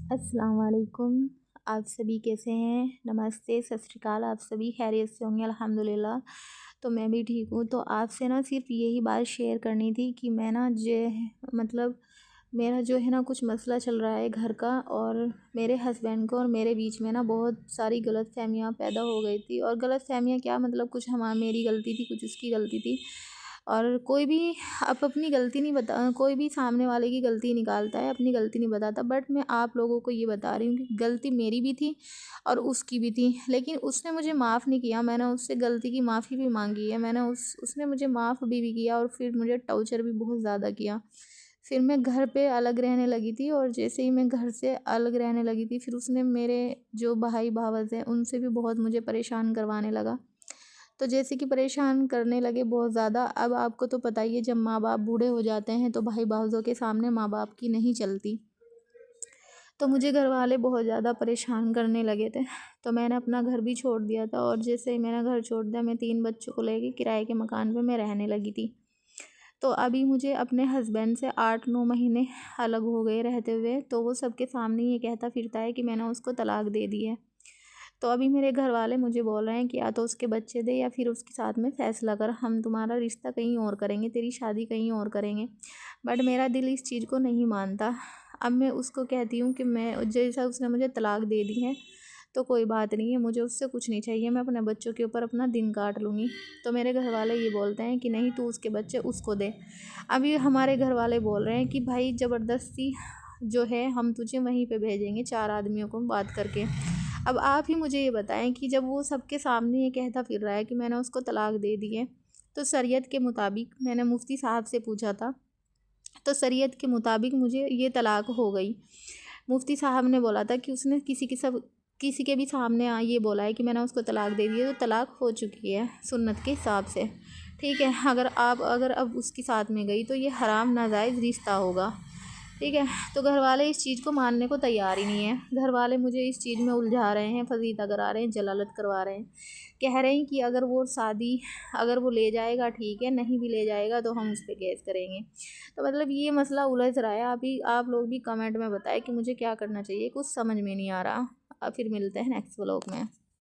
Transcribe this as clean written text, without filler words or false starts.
अस्सलाम वालेकुम। आप सभी कैसे हैं? नमस्ते, सत श्री अकाल। आप सभी खैरियत से होंगे अल्हम्दुलिल्लाह। तो मैं भी ठीक हूँ। तो आपसे ना सिर्फ़ यही बात शेयर करनी थी कि मैं ना जो है मतलब मेरा जो है ना कुछ मसला चल रहा है घर का, और मेरे हस्बैंड को और मेरे बीच में ना बहुत सारी गलतफ़हमियाँ पैदा हो गई थी। और गलतफ़हमियाँ क्या, मतलब कुछ मेरी गलती थी, कुछ उसकी गलती थी। और कोई भी अपनी गलती नहीं कोई भी सामने वाले की गलती निकालता है, अपनी गलती नहीं बताता। बट मैं आप लोगों को ये बता रही हूँ कि गलती मेरी भी थी और उसकी भी थी, लेकिन उसने मुझे माफ़ नहीं किया। मैंने उससे गलती की माफ़ी भी मांगी है, मैंने उसने मुझे माफ़ भी किया, और फिर मुझे टॉर्चर भी बहुत ज़्यादा किया। फिर मैं घर पे अलग रहने लगी थी, और जैसे ही मैं घर से अलग रहने लगी थी, फिर उसने मेरे जो भाई भावज हैं उनसे भी बहुत मुझे परेशान करवाने लगा। तो जैसे कि परेशान करने लगे बहुत ज़्यादा। अब आपको तो पता ही है, जब माँ बाप बूढ़े हो जाते हैं तो भाई भावजों के सामने माँ बाप की नहीं चलती। तो मुझे घर वाले बहुत ज़्यादा परेशान करने लगे थे। तो मैंने अपना घर भी छोड़ दिया था, और जैसे ही मैंने घर छोड़ दिया, मैं 3 बच्चों को लेके किराए के मकान पे मैं रहने लगी थी। तो अभी मुझे अपने हस्बैंड से 8-9 महीने अलग हो गए रहते हुए। तो वो सबके सामने ये कहता फिरता है कि मैंने उसको तलाक दे दी है। तो अभी मेरे घर वाले मुझे बोल रहे हैं कि या तो उसके बच्चे दे, या फिर उसके साथ में फ़ैसला कर, हम तुम्हारा रिश्ता कहीं और करेंगे, तेरी शादी कहीं और करेंगे। बट मेरा दिल इस चीज़ को नहीं मानता। अब मैं उसको कहती हूँ कि मैं जैसा उसने मुझे तलाक दे दी है, तो कोई बात नहीं है, मुझे उससे कुछ नहीं चाहिए, मैं अपने बच्चों के ऊपर अपना दिन काट लूँगी। तो मेरे घर वाले ये बोलते हैं कि नहीं, तू उसके बच्चे उसको दे। अभी हमारे घर वाले बोल रहे हैं कि भाई ज़बरदस्ती जो है हम तुझे वहीं पे भेजेंगे 4 आदमियों को बात करके। अब आप ही मुझे ये बताएं कि जब वो सबके सामने ये कहता फिर रहा है कि मैंने उसको तलाक दे दी है, तो शरीयत के मुताबिक, मैंने मुफ्ती साहब से पूछा था, तो शरीयत के मुताबिक मुझे ये तलाक हो गई। मुफ्ती साहब ने बोला था कि उसने किसी के भी सामने ये बोला है कि मैंने उसको तलाक दे दी है, तो तलाक हो चुकी है सुन्नत के हिसाब से। ठीक है, अगर अब उसके साथ में गई तो ये हराम नाजायज़ रिश्ता होगा। ठीक है, तो घर वाले इस चीज़ को मानने को तैयार ही नहीं है। घर वाले मुझे इस चीज़ में उलझा रहे हैं, फजीता करा रहे हैं, जलालत करवा रहे हैं। कह रहे हैं कि अगर वो ले जाएगा ठीक है, नहीं भी ले जाएगा तो हम उस पर केस करेंगे। तो मतलब ये मसला उलझ रहा है। आप लोग भी कमेंट में बताएं कि मुझे क्या करना चाहिए, कुछ समझ में नहीं आ रहा। अब फिर मिलते हैं नेक्स्ट व्लॉग में।